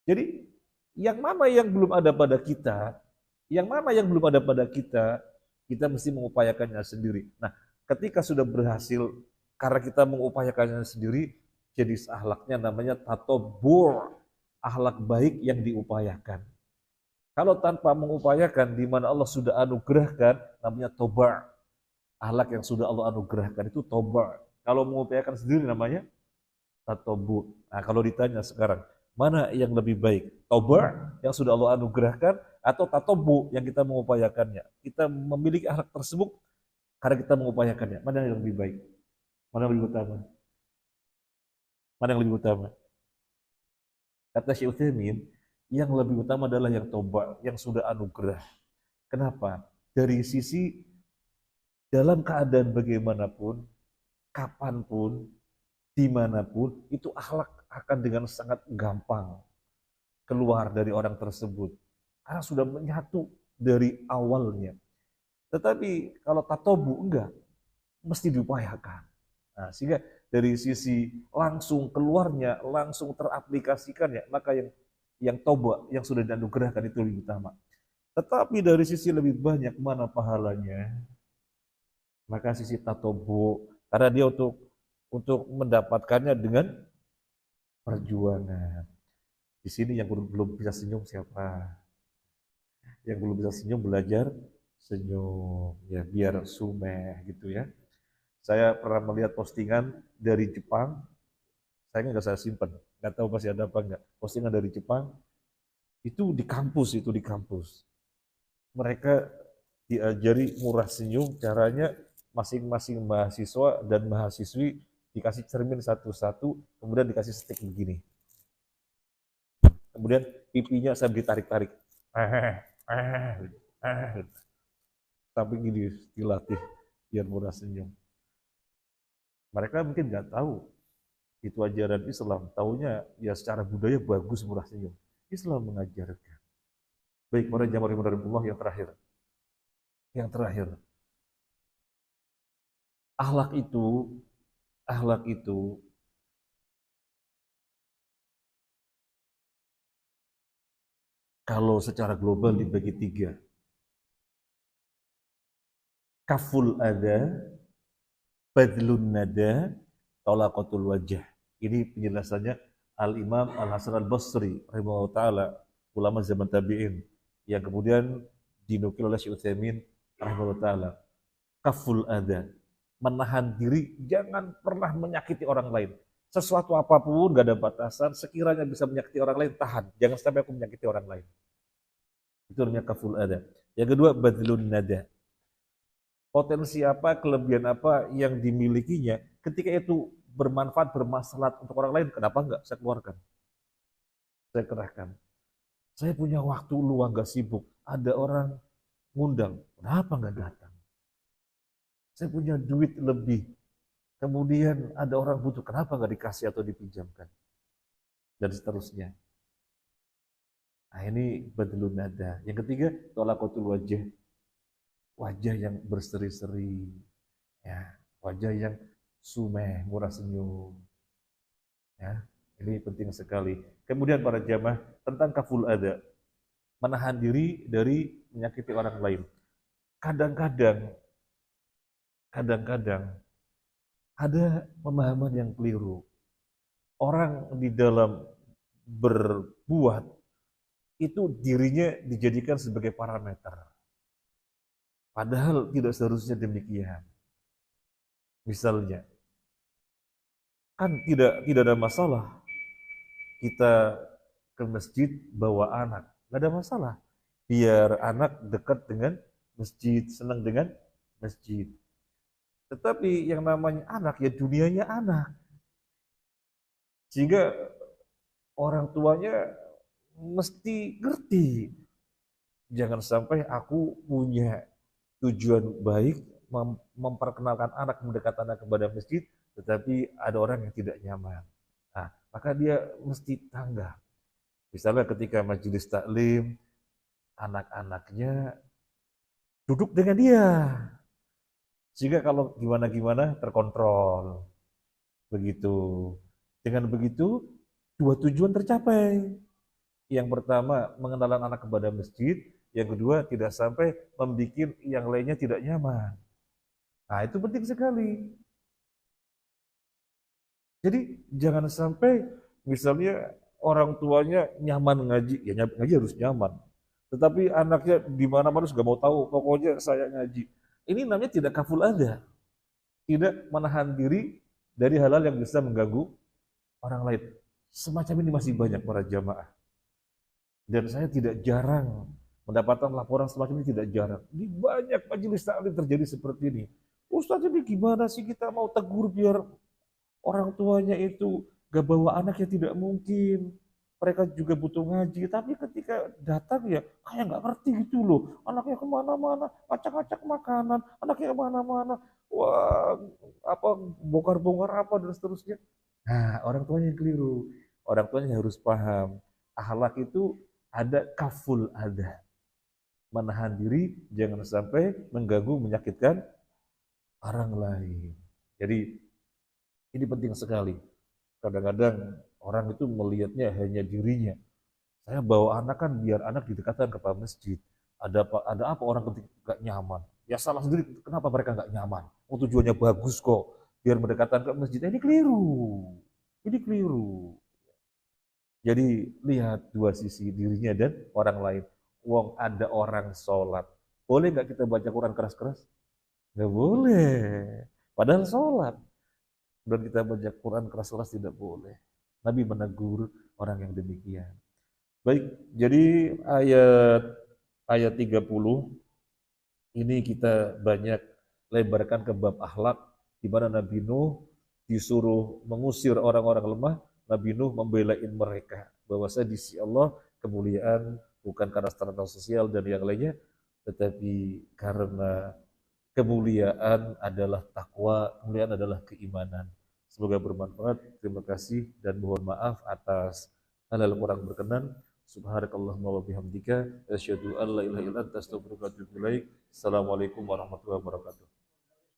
Jadi yang mana yang belum ada pada kita, kita mesti mengupayakannya sendiri. Nah, ketika sudah berhasil, karena kita mengupayakannya sendiri, jadi akhlaknya namanya tatobur, akhlak baik yang diupayakan. Kalau tanpa mengupayakan, di mana Allah sudah anugerahkan, namanya tobar. Akhlak yang sudah Allah anugerahkan itu tobar. Kalau mengupayakan sendiri namanya tatobu. Nah, kalau ditanya sekarang, mana yang lebih baik? Tobar yang sudah Allah anugerahkan atau tatobu yang kita mengupayakannya? Kita memiliki akhlak tersebut karena kita mengupayakannya. Mana yang lebih baik? Mana yang lebih utama? Mana yang lebih utama? Kata Syekh Utsaimin, yang lebih utama adalah yang toba, yang sudah anugerah. Kenapa? Dari sisi dalam keadaan bagaimanapun, kapanpun, dimanapun, itu akhlak akan dengan sangat gampang keluar dari orang tersebut. Karena sudah menyatu dari awalnya. Tetapi kalau tatobu enggak, mesti diupayakan. Nah, sehingga dari sisi langsung keluarnya, langsung teraplikasikannya, maka yang toba, yang sudah dianugerahkan itu lebih utama. Tetapi dari sisi lebih banyak mana pahalanya, maka sisi tatobu, karena dia untuk mendapatkannya dengan perjuangan. Di sini yang belum bisa senyum siapa? Yang belum bisa senyum belajar senyum, ya biar sumeh gitu ya. Saya pernah melihat postingan dari Jepang, saya nggak saya simpan, nggak tahu masih ada apa nggak. Postingan dari Jepang, Itu di kampus, Mereka diajari murah senyum, caranya masing-masing mahasiswa dan mahasiswi dikasih cermin satu-satu, kemudian dikasih stick begini. Kemudian pipinya saya ditarik-tarik. Sampai gini dilatih biar murah senyum. Mereka mungkin nggak tahu itu ajaran Islam. Taunya ya secara budaya bagus murah senyum. Islam mengajarkan. Baik para jamaah Allah yang terakhir. Yang terakhir. Akhlak itu kalau secara global dibagi tiga. Kaful ada, badlun nada, tolaqatul wajah. Ini penjelasannya Al-Imam Al-Hasan Al-Basri rahimahullah ta'ala, ulama zaman tabi'in, yang kemudian dinukil oleh Syekh Utsaimin rahimahullah ta'ala. Kaful ada, menahan diri, jangan pernah menyakiti orang lain. Sesuatu apapun, gak ada batasan, sekiranya bisa menyakiti orang lain, tahan. Jangan sampai aku menyakiti orang lain. Itu namanya kaful ada. Yang kedua, badlun nada. Potensi apa, kelebihan apa yang dimilikinya, ketika itu bermanfaat, bermaslahat untuk orang lain, kenapa enggak saya keluarkan? Saya kerahkan. Saya punya waktu luang, gak sibuk. Ada orang ngundang, kenapa enggak datang? Saya punya duit lebih, kemudian ada orang butuh, kenapa enggak dikasih atau dipinjamkan? Dan seterusnya. Nah ini badlun nada. Yang ketiga, tolaqatul wajah. Wajah yang berseri-seri, ya, wajah yang sumeh, murah senyum, ya, ini penting sekali. Kemudian para jamaah tentang kaful ada, menahan diri dari menyakiti orang lain. Kadang-kadang ada pemahaman yang keliru. Orang di dalam berbuat itu dirinya dijadikan sebagai parameter. Padahal tidak seharusnya demikian. Misalnya, kan tidak ada masalah kita ke masjid bawa anak, nggak ada masalah. Biar anak dekat dengan masjid, senang dengan masjid. Tetapi yang namanya anak ya dunianya anak, sehingga orang tuanya mesti ngerti. Jangan sampai aku punya tujuan baik memperkenalkan anak, mendekatkan anak kepada masjid, tetapi ada orang yang tidak nyaman. Nah, maka dia mesti tanggap. Misalnya ketika majelis taklim, anak-anaknya duduk dengan dia. Sehingga kalau gimana-gimana terkontrol. Begitu. Dengan begitu, dua tujuan tercapai. Yang pertama, mengenalkan anak kepada masjid. Yang kedua, tidak sampai membuat yang lainnya tidak nyaman. Nah, itu penting sekali. Jadi, jangan sampai misalnya orang tuanya nyaman ngaji, ya ngaji harus nyaman. Tetapi anaknya di mana-mana sudah mau tahu, pokoknya saya ngaji. Ini namanya tidak kaful ada. Tidak menahan diri dari hal-hal yang bisa mengganggu orang lain. Semacam ini masih banyak para jamaah. Dan saya tidak jarang mendapatkan laporan semacam ini, tidak jarang. Di banyak majelis taklim terjadi seperti ini. Ustaz, ini gimana sih kita mau tegur biar orang tuanya itu gak bawa anak, ya tidak mungkin. Mereka juga butuh ngaji, tapi ketika datang ya kayak nggak ngerti gitu loh. Anaknya kemana-mana, acak-acak makanan, anaknya kemana-mana, wah apa bongkar-bongkar apa dan seterusnya. Nah, orang tuanya yang keliru. Orang tuanya harus paham. Akhlak itu ada kaful ada. Menahan diri, jangan sampai mengganggu, menyakitkan orang lain. Jadi ini penting sekali. Kadang-kadang orang itu melihatnya hanya dirinya. Saya bawa anak kan biar anak didekatkan kepada masjid. Ada apa orang ketika gak nyaman? Ya salah sendiri, kenapa mereka gak nyaman? Oh, tujuannya bagus kok, biar mendekatkan ke masjid. Ini keliru. Ini keliru. Jadi lihat dua sisi, dirinya dan orang lain. Wong ada orang sholat. Boleh nggak kita baca Quran keras-keras? Nggak boleh. Padahal sholat. Dan kita baca Quran keras-keras tidak boleh. Nabi menegur orang yang demikian. Baik, jadi ayat ayat 30 ini kita banyak lebarkan ke bab akhlak, di mana Nabi Nuh disuruh mengusir orang-orang lemah, Nabi Nuh membelain mereka bahwa saya di sisi Allah kemuliaan bukan karena status sosial dan yang lainnya, tetapi karena kemuliaan adalah takwa, kemuliaan adalah keimanan. Semoga bermanfaat. Terima kasih dan mohon maaf atas hal-hal kurang berkenan. Subhanakallahumma wa bihamdika asyhadu an la ilaha illa anta astaghfiruka wa atubu ilaik. Assalamualaikum warahmatullahi wabarakatuh.